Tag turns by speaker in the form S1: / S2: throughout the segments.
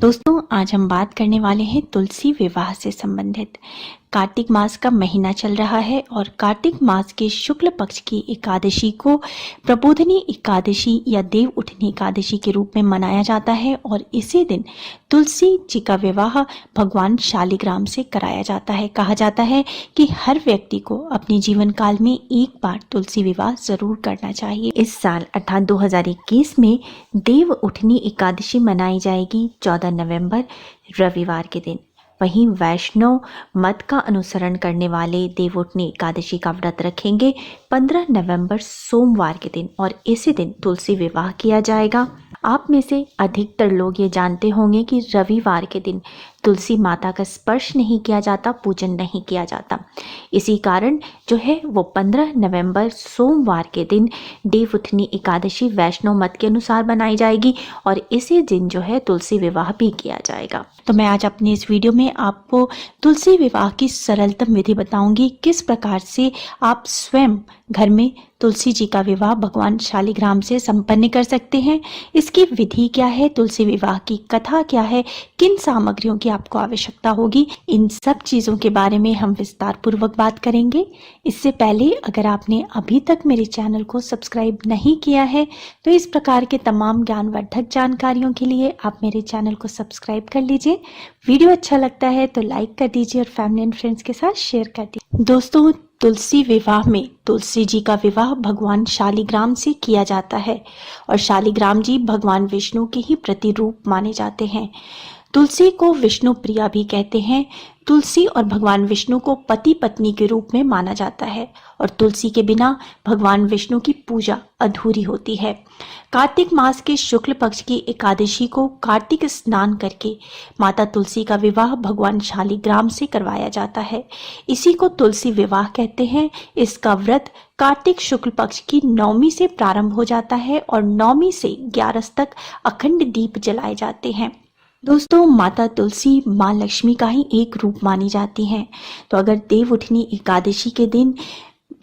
S1: दोस्तों, आज हम बात करने वाले हैं तुलसी विवाह से संबंधित। कार्तिक मास का महीना चल रहा है और कार्तिक मास के शुक्ल पक्ष की एकादशी को प्रबोधिनी एकादशी या देव उठनी एकादशी के रूप में मनाया जाता है और इसी दिन तुलसी जी का विवाह भगवान शालिग्राम से कराया जाता है। कहा जाता है कि हर व्यक्ति को अपने जीवन काल में एक बार तुलसी विवाह जरूर करना चाहिए। इस साल अर्थात 2021 में देव उठनी एकादशी मनाई जाएगी 14 नवंबर रविवार के दिन। वहीं वैष्णव मत का अनुसरण करने वाले देवउठनी एकादशी का व्रत रखेंगे 15 नवंबर सोमवार के दिन और इसी दिन तुलसी विवाह किया जाएगा। आप में से अधिकतर लोग ये जानते होंगे कि रविवार के दिन तुलसी माता का स्पर्श नहीं किया जाता, पूजन नहीं किया जाता। इसी कारण जो है वो 15 नवंबर सोमवार के दिन देवउठनी एकादशी वैष्णव मत के अनुसार बनाई जाएगी और इसी दिन जो है तुलसी विवाह भी किया जाएगा। तो मैं आज अपनी इस वीडियो में आपको तुलसी विवाह की सरलतम विधि बताऊंगी, किस प्रकार से आप स्वयं घर में तुलसी जी का विवाह भगवान शालिग्राम से संपन्न कर सकते हैं। इसकी विधि क्या है, तुलसी विवाह की कथा क्या है, किन सामग्रियों की आपको आवश्यकता होगी, इन सब चीजों के बारे में हम विस्तार पूर्वक बात करेंगे। इससे पहले अगर आपने अभी तक मेरे चैनल को सब्सक्राइब नहीं किया है तो इस प्रकार के तमाम ज्ञानवर्धक जानकारियों के लिए आप मेरे चैनल को सब्सक्राइब कर लीजिए। वीडियो अच्छा लगता है तो लाइक कर दीजिए और फैमिली एंड फ्रेंड्स के साथ शेयर कर दीजिए। दोस्तों, तुलसी विवाह में तुलसी जी का विवाह भगवान शालिग्राम से किया जाता है और शालिग्राम जी भगवान विष्णु के ही प्रतिरूप माने जाते हैं। तुलसी को विष्णु प्रिया भी कहते हैं। तुलसी और भगवान विष्णु को पति पत्नी के रूप में माना जाता है और तुलसी के बिना भगवान विष्णु की पूजा अधूरी होती है। कार्तिक मास के शुक्ल पक्ष की एकादशी को कार्तिक स्नान करके माता तुलसी का विवाह भगवान शालिग्राम से करवाया जाता है। इसी को तुलसी विवाह कहते हैं। इसका व्रत कार्तिक शुक्ल पक्ष की नौमी से प्रारंभ हो जाता है और नौमी से 11 तक अखंड दीप जलाए जाते हैं। दोस्तों, माता तुलसी माँ लक्ष्मी का ही एक रूप मानी जाती हैं। तो अगर देव उठनी एकादशी के दिन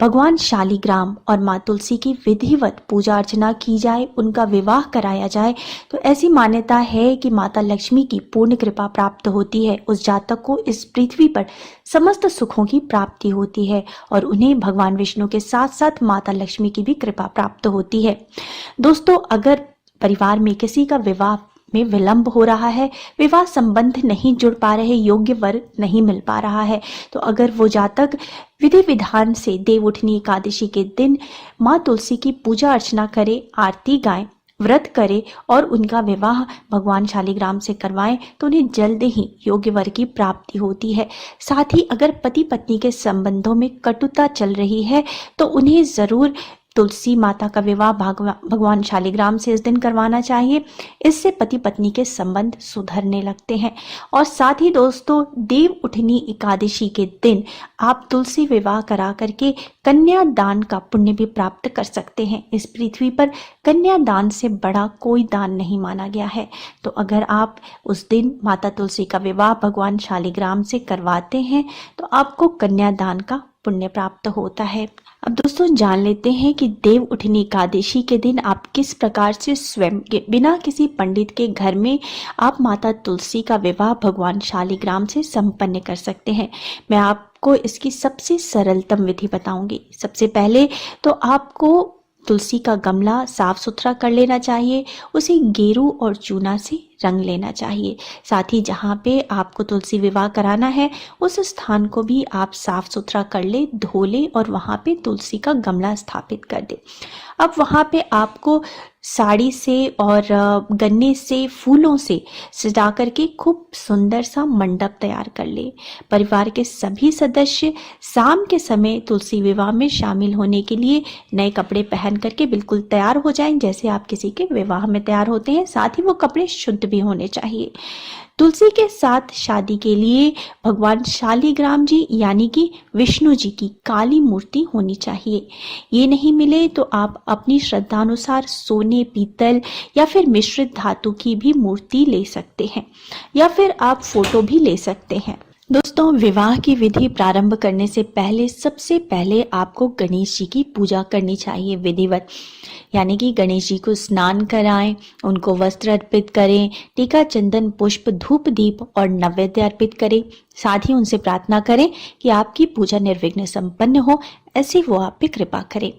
S1: भगवान शालिग्राम और माँ तुलसी की विधिवत पूजा अर्चना की जाए, उनका विवाह कराया जाए, तो ऐसी मान्यता है कि माता लक्ष्मी की पूर्ण कृपा प्राप्त होती है। उस जातक को इस पृथ्वी पर समस्त सुखों की प्राप्ति होती है और उन्हें भगवान विष्णु के साथ साथ माता लक्ष्मी की भी कृपा प्राप्त होती है। दोस्तों, अगर परिवार में किसी का विवाह में विलंब हो रहा है, विवाह संबंध नहीं जुड़ पा रहे, योग्य वर नहीं मिल पा रहा है, तो अगर वो जातक विधि विधान से देव उठनी एकादशी के दिन माँ तुलसी की पूजा अर्चना करे, आरती गाएं, व्रत करे और उनका विवाह भगवान शालिग्राम से करवाएं तो उन्हें जल्द ही योग्य वर की प्राप्ति होती है। साथ ही अगर पति पत्नी के संबंधों में कटुता चल रही है तो उन्हें जरूर तुलसी माता का विवाह भगवान शालिग्राम से इस दिन करवाना चाहिए। इससे पति पत्नी के संबंध सुधरने लगते हैं। और साथ ही दोस्तों, देव उठनी एकादशी के दिन आप तुलसी विवाह करा करके कन्या दान का पुण्य भी प्राप्त कर सकते हैं। इस पृथ्वी पर कन्या दान से बड़ा कोई दान नहीं माना गया है। तो अगर आप उस दिन माता तुलसी का विवाह भगवान शालिग्राम से करवाते हैं तो आपको कन्या दान का पुण्य प्राप्त होता है। अब दोस्तों, जान लेते हैं कि देव उठनी एकादशी के दिन आप किस प्रकार से स्वयं के बिना किसी पंडित के घर में आप माता तुलसी का विवाह भगवान शालिग्राम से संपन्न कर सकते हैं। मैं आपको इसकी सबसे सरलतम विधि बताऊंगी। सबसे पहले तो आपको तुलसी का गमला साफ सुथरा कर लेना चाहिए, उसे गेरू और चूना से रंग लेना चाहिए। साथ ही जहाँ पे आपको तुलसी विवाह कराना है उस स्थान को भी आप साफ सुथरा कर ले, धो ले और वहाँ पे तुलसी का गमला स्थापित कर दे। अब वहाँ पे आपको साड़ी से और गन्ने से, फूलों से सजा करके खूब सुंदर सा मंडप तैयार कर ले। परिवार के सभी सदस्य शाम के समय तुलसी विवाह में शामिल होने के लिए नए कपड़े पहन करके बिल्कुल तैयार हो जाएं, जैसे आप किसी के विवाह में तैयार होते हैं। साथ ही वो कपड़े शुद्ध भी होने चाहिए। तुलसी के साथ शादी के लिए भगवान शालिग्राम जी यानी कि विष्णु जी की काली मूर्ति होनी चाहिए। ये नहीं मिले तो आप अपनी श्रद्धानुसार सोने, पीतल या फिर मिश्रित धातु की भी मूर्ति ले सकते हैं या फिर आप फोटो भी ले सकते हैं। दोस्तों, विवाह की विधि प्रारंभ करने से पहले सबसे पहले आपको गणेश जी की पूजा करनी चाहिए विधिवत। यानी कि गणेश जी को स्नान कराएं, उनको वस्त्र अर्पित करें, टीका चंदन पुष्प धूप दीप और नैवेद्य अर्पित करें। साथ ही उनसे प्रार्थना करें कि आपकी पूजा निर्विघ्न संपन्न हो, ऐसी वो आप पे कृपा करें।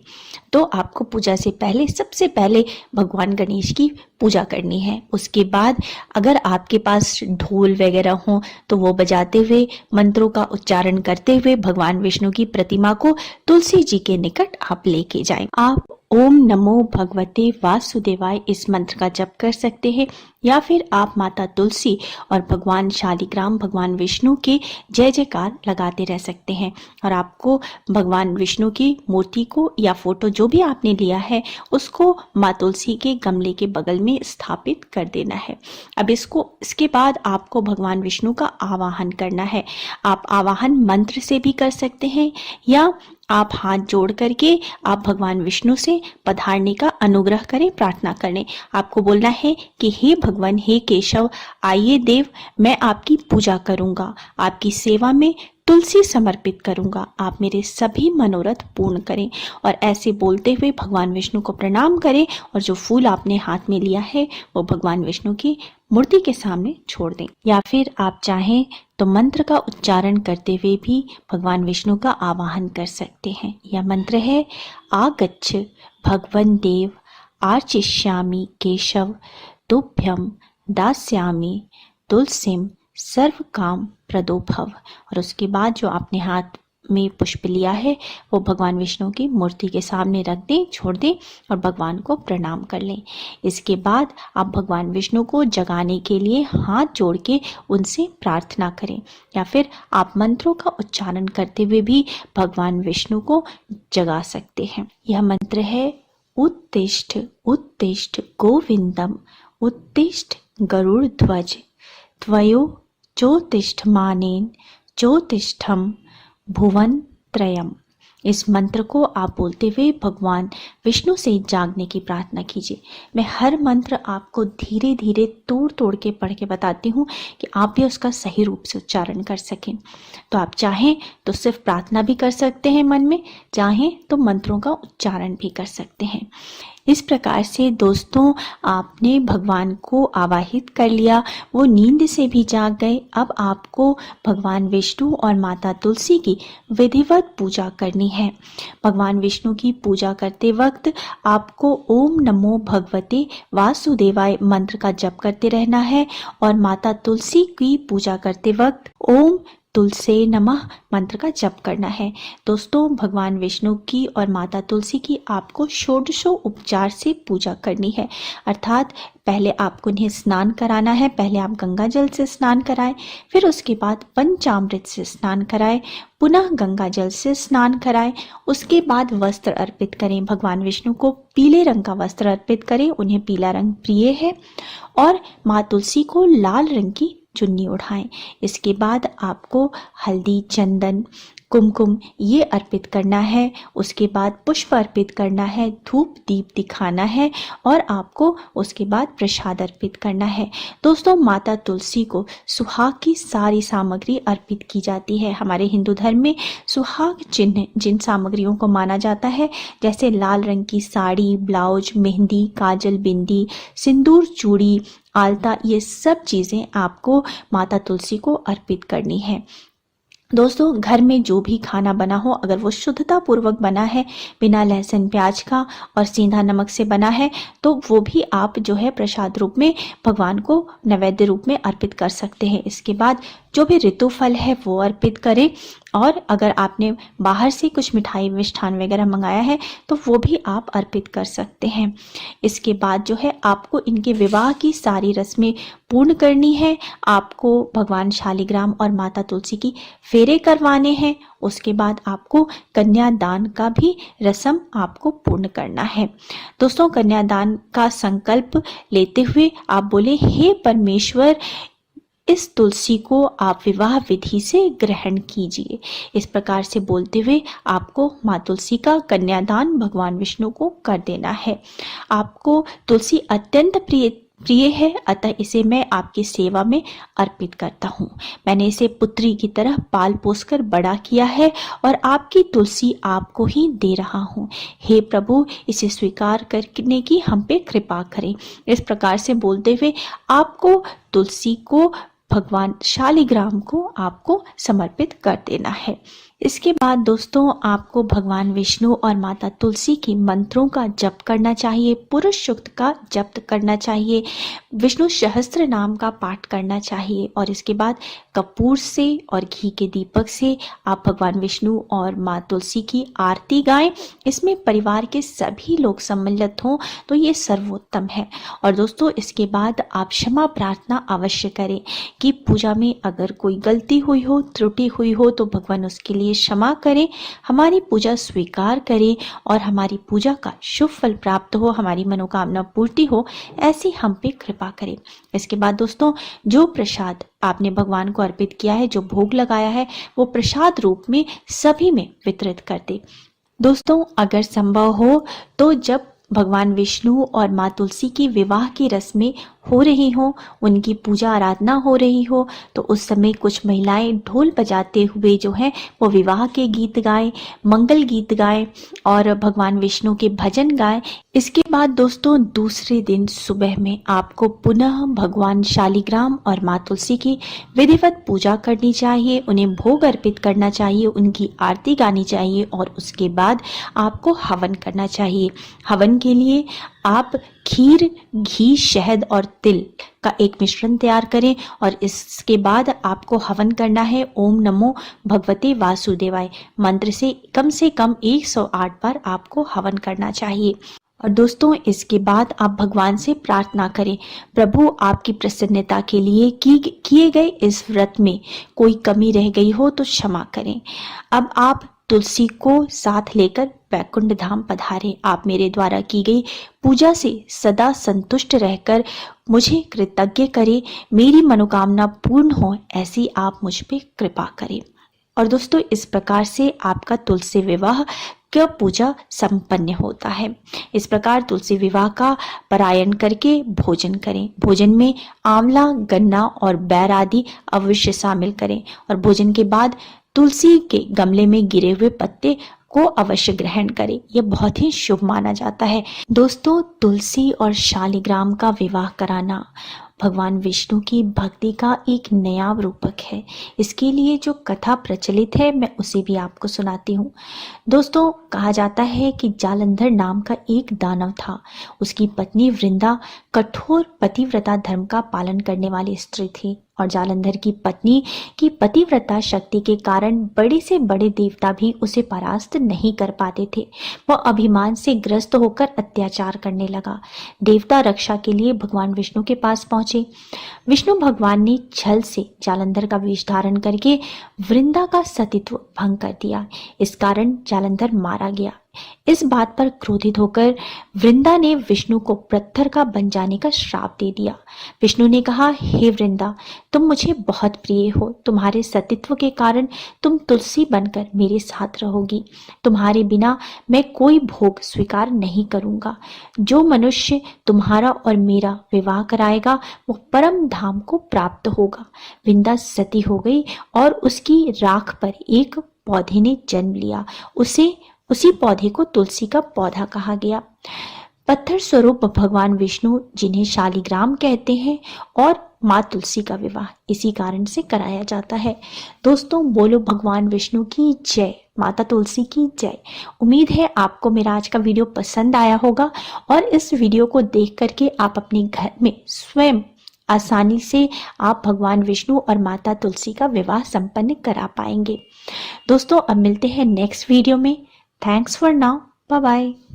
S1: तो आपको पूजा से पहले सबसे पहले भगवान गणेश की पूजा करनी है। उसके बाद अगर आपके पास ढोल वगैरह हो तो वो बजाते हुए, मंत्रों का उच्चारण करते हुए भगवान विष्णु की प्रतिमा को तुलसी जी के निकट आप लेके जाएं। आप ओम नमो भगवते वासुदेवाय इस मंत्र का जप कर सकते हैं, या फिर आप माता तुलसी और भगवान शालिग्राम भगवान विष्णु के जय जयकार लगाते रह सकते हैं। और आपको भगवान विष्णु की मूर्ति को या फोटो जो भी आपने लिया है उसको माँ तुलसी के गमले के बगल में स्थापित कर देना है। अब इसके बाद आपको भगवान विष्णु का आवाहन करना है। आप आवाहन मंत्र से भी कर सकते हैं, या आप हाथ जोड़ करके आप भगवान विष्णु से पधारने का अनुग्रह करें, प्रार्थना करें। आपको बोलना है कि हे भगवान, हे केशव, आइए देव, मैं आपकी पूजा करूंगा, आपकी सेवा में तुलसी समर्पित करूंगा, आप मेरे सभी मनोरथ पूर्ण करें। और ऐसे बोलते हुए भगवान विष्णु को प्रणाम करें और जो फूल आपने हाथ में लिया है वो भगवान विष्णु की मूर्ति के सामने छोड़ दें। या फिर आप चाहें तो मंत्र का उच्चारण करते हुए भी भगवान विष्णु का आवाहन कर सकते हैं। यह मंत्र है, आगच्छ भगवन देव आर्चिष्यामि केशव तुभ्यम दास्यामि तुलसीम सर्व काम प्रदो भव। और उसके बाद जो आपने हाथ में पुष्प लिया है वो भगवान विष्णु की मूर्ति के सामने रख दें, छोड़ दें और भगवान को प्रणाम कर लें। इसके बाद आप भगवान विष्णु को जगाने के लिए हाथ जोड़ के उनसे प्रार्थना करें, या फिर आप मंत्रों का उच्चारण करते हुए भी भगवान विष्णु को जगा सकते हैं। यह मंत्र है, उत्तिष्ठ उत्तिष्ठ गोविंदम उत्तिष्ठ गरुड़ ध्वज त्वयो ज्योतिष्ठमानेन ज्योतिष्ठम भुवन त्रयम। इस मंत्र को आप बोलते हुए भगवान विष्णु से जागने की प्रार्थना कीजिए। मैं हर मंत्र आपको धीरे धीरे तोड़ तोड़ के पढ़ के बताती हूँ कि आप भी उसका सही रूप से उच्चारण कर सकें। तो आप चाहें तो सिर्फ प्रार्थना भी कर सकते हैं मन में, चाहें तो मंत्रों का उच्चारण भी कर सकते हैं। इस प्रकार से दोस्तों, आपने भगवान को आवाहित कर लिया, वो नींद से भी जाग गए। अब आपको भगवान विष्णु और माता तुलसी की विधिवत पूजा करनी है। भगवान विष्णु की पूजा करते वक्त आपको ओम नमो भगवते वासुदेवाय मंत्र का जप करते रहना है, और माता तुलसी की पूजा करते वक्त ओम तुलसी नमः मंत्र का जप करना है। दोस्तों, भगवान विष्णु की और माता तुलसी की आपको षोडशो उपचार से पूजा करनी है। अर्थात पहले आपको उन्हें स्नान कराना है। पहले आप गंगा जल से स्नान कराएं, फिर उसके बाद पंचामृत से स्नान कराएं, पुनः गंगा जल से स्नान कराएं। उसके बाद वस्त्र अर्पित करें। भगवान विष्णु को पीले रंग का वस्त्र अर्पित करें, उन्हें पीला रंग प्रिय है। और माँ तुलसी को लाल रंग की चुन्नी उठाएं। इसके बाद आपको हल्दी, चंदन, कुमकुम ये अर्पित करना है। उसके बाद पुष्प अर्पित करना है, धूप दीप दिखाना है, और आपको उसके बाद प्रसाद अर्पित करना है। दोस्तों, माता तुलसी को सुहाग की सारी सामग्री अर्पित की जाती है। हमारे हिंदू धर्म में सुहाग चिन्ह जिन सामग्रियों को माना जाता है, जैसे लाल रंग की साड़ी, ब्लाउज, मेहंदी, काजल, बिंदी, सिंदूर, चूड़ी, आलता, ये सब चीज़ें आपको माता तुलसी को अर्पित करनी है। दोस्तों, घर में जो भी खाना बना हो, अगर वो शुद्धता पूर्वक बना है, बिना लहसुन प्याज का और सेंधा नमक से बना है, तो वो भी आप जो है प्रसाद रूप में भगवान को नैवेद्य रूप में अर्पित कर सकते हैं। इसके बाद जो भी ऋतु फल है वो अर्पित करें, और अगर आपने बाहर से कुछ मिठाई मिष्ठान वगैरह मंगाया है तो वो भी आप अर्पित कर सकते हैं। इसके बाद जो है आपको इनके विवाह की सारी रस्में पूर्ण करनी है। आपको भगवान शालिग्राम और माता तुलसी की फेरे करवाने हैं। उसके बाद आपको कन्यादान का भी रस्म आपको पूर्ण करना है। दोस्तों, कन्यादान का संकल्प लेते हुए आप बोले, हे परमेश्वर, इस तुलसी को आप विवाह विधि से ग्रहण कीजिए। इस प्रकार से बोलते हुए आपको माँ तुलसी का कन्यादान भगवान विष्णु को कर देना है। आपको तुलसी अत्यंत प्रिय प्रिय है, अतः इसे मैं आपकी सेवा में अर्पित करता हूँ। मैंने इसे पुत्री की तरह पाल पोस कर बड़ा किया है और आपकी तुलसी आपको ही दे रहा हूँ। हे प्रभु, इसे स्वीकार करने की हम पे कृपा करें। इस प्रकार से बोलते हुए आपको तुलसी को, भगवान शालिग्राम को आपको समर्पित कर देना है। इसके बाद दोस्तों आपको भगवान विष्णु और माता तुलसी की मंत्रों का जप करना चाहिए, पुरुष सूक्त का जप करना चाहिए, विष्णु सहस्त्र नाम का पाठ करना चाहिए और इसके बाद कपूर से और घी के दीपक से आप भगवान विष्णु और माँ तुलसी की आरती गाएं। इसमें परिवार के सभी लोग सम्मिलित हों तो ये सर्वोत्तम है। और दोस्तों इसके बाद आप क्षमा प्रार्थना अवश्य करें कि पूजा में अगर कोई गलती हुई हो, त्रुटि हुई हो तो भगवान उसके लिए क्षमा करें, हमारी पूजा स्वीकार करें और हमारी पूजा का शुभ फल प्राप्त हो, हमारी मनोकामना पूर्ति हो, ऐसी हम पे कृपा करें। इसके बाद दोस्तों जो प्रसाद आपने भगवान को अर्पित किया है, जो भोग लगाया है, वो प्रसाद रूप में सभी में वितरित कर दे। दोस्तों अगर संभव हो तो जब भगवान विष्णु और माँ तुलसी की विवाह की रस्में हो रही हो, उनकी पूजा आराधना हो रही हो, तो उस समय कुछ महिलाएं ढोल बजाते हुए जो है वो विवाह के गीत गाएं, मंगल गीत गाएं और भगवान विष्णु के भजन गाएं। इसके बाद दोस्तों दूसरे दिन सुबह में आपको पुनः भगवान शालिग्राम और माँ तुलसी की विधिवत पूजा करनी चाहिए, उन्हें भोग अर्पित करना चाहिए, उनकी आरती गानी चाहिए और उसके बाद आपको हवन करना चाहिए। हवन के लिए आप खीर, घी, शहद और तिल का एक मिश्रण तैयार करें और इसके बाद आपको हवन करना है ओम नमो भगवते वासुदेवाय मंत्र से कम 108 बार आपको हवन करना चाहिए। और दोस्तों इसके बाद आप भगवान से प्रार्थना करें, प्रभु आपकी प्रसन्नता के लिए किए गए इस व्रत में कोई कमी रह गई हो तो क्षमा करें। अब आप तुलसी को साथ लेकर वैकुंठ धाम पधारे। आप मेरे द्वारा की गई पूजा से सदा संतुष्ट रहकर मुझे कृतज्ञ करें, मेरी मनोकामना पूर्ण हो, ऐसी आप मुझ पे कृपा करें। और दोस्तों इस प्रकार से आपका तुलसी विवाह का पूजा संपन्न होता है। इस प्रकार तुलसी विवाह का पारायण करके भोजन करें। भोजन में आंवला, गन्ना और बैर आदि अवश्य शामिल करें और भोजन के बाद तुलसी के गमले में गिरे हुए पत्ते को अवश्य ग्रहण करें, यह बहुत ही शुभ माना जाता है। दोस्तों तुलसी और शालिग्राम का विवाह कराना भगवान विष्णु की भक्ति का एक नया रूपक है। इसके लिए जो कथा प्रचलित है मैं उसे भी आपको सुनाती हूँ। दोस्तों कहा जाता है कि जालंधर नाम का एक दानव था। उसकी पत्नी वृंदा कठोर पतिव्रता धर्म का पालन करने वाली स्त्री थी और जालंधर की पत्नी की पतिव्रता शक्ति के कारण बड़े से बड़े देवता भी उसे परास्त नहीं कर पाते थे। वह अभिमान से ग्रस्त होकर अत्याचार करने लगा। देवता रक्षा के लिए भगवान विष्णु के पास पहुंचे। विष्णु भगवान ने छल से जालंधर का वेश धारण करके वृंदा का सतीत्व भंग कर दिया। इस कारण जालंधर मारा गया। इस बात पर क्रोधित होकर वृंदा ने विष्णु को पत्थर का बन जाने का श्राप दे दिया। विष्णु ने कहा, हे वृंदा, तुम मुझे बहुत प्रिय हो, तुम्हारे सतीत्व के कारण तुम तुलसी बनकर मेरे साथ रहोगी। तुम्हारे बिना मैं कोई भोग स्वीकार नहीं करूंगा। जो मनुष्य तुम्हारा और मेरा विवाह कराएगा वो परम धाम को प्राप्त होगा। वृंदा सती हो गई और उसकी राख पर एक पौधे ने जन्म लिया। उसी पौधे को तुलसी का पौधा कहा गया। पत्थर स्वरूप भगवान विष्णु जिन्हें शालिग्राम कहते हैं और माँ तुलसी का विवाह इसी कारण से कराया जाता है। दोस्तों बोलो भगवान विष्णु की जय, माता तुलसी की जय। उम्मीद है आपको मेरा आज का वीडियो पसंद आया होगा और इस वीडियो को देख करके आप अपने घर में स्वयं आसानी से आप भगवान विष्णु और माता तुलसी का विवाह संपन्न करा पाएंगे। दोस्तों अब मिलते हैं नेक्स्ट वीडियो में। Thanks for now. Bye bye.